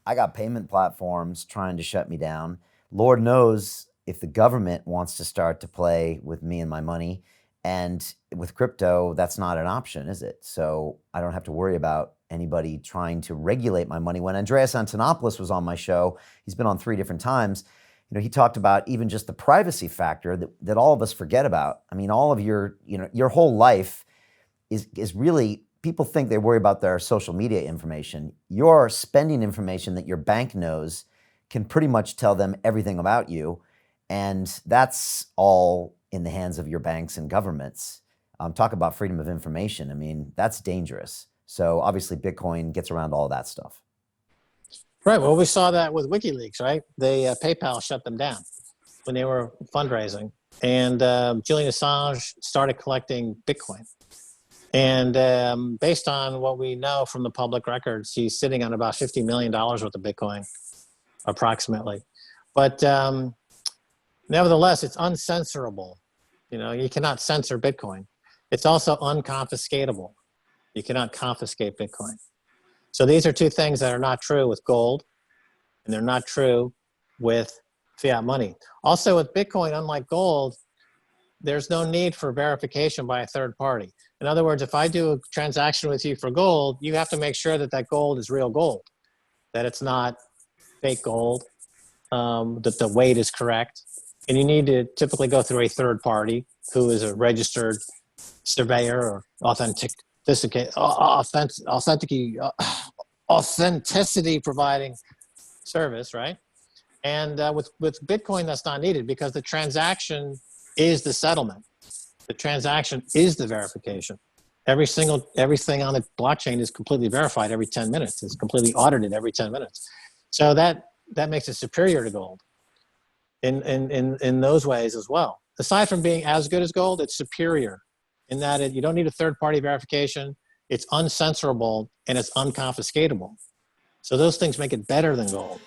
I got payment platforms trying to shut me down. Lord knows if the government wants to start to play with me and my money. And with crypto, that's not an option, is it? So I don't have to worry about anybody trying to regulate my money. When Andreas Antonopoulos was on my show, he's been on 3 different times. He talked about even just the privacy factor that all of us forget about. I mean, all of your whole life is really, people think they worry about their social media information. Your spending information that your bank knows can pretty much tell them everything about you. And that's all in the hands of your banks and governments. Talk about freedom of information. I mean, that's dangerous. So obviously Bitcoin gets around all that stuff. Right. Well, we saw that with WikiLeaks, right? PayPal shut them down when they were fundraising. And Julian Assange started collecting Bitcoin. And based on what we know from the public records, he's sitting on about $50 million worth of Bitcoin, approximately. But nevertheless, it's uncensorable. You cannot censor Bitcoin. It's also unconfiscatable. You cannot confiscate Bitcoin. So these are 2 things that are not true with gold, and they're not true with fiat money. Also with Bitcoin, unlike gold, there's no need for verification by a third party. In other words, if I do a transaction with you for gold, you have to make sure that that gold is real gold, that it's not fake gold, that the weight is correct. And you need to typically go through a third party who is a registered surveyor or authenticity providing service, right? And with Bitcoin, that's not needed because the transaction is the settlement. The transaction is the verification. Everything on the blockchain is completely verified every 10 minutes. It's completely audited every 10 minutes. So that makes it superior to gold in those ways as well. Aside from being as good as gold, it's superior in that you don't need a third-party verification. It's uncensorable and it's unconfiscatable. So those things make it better than gold.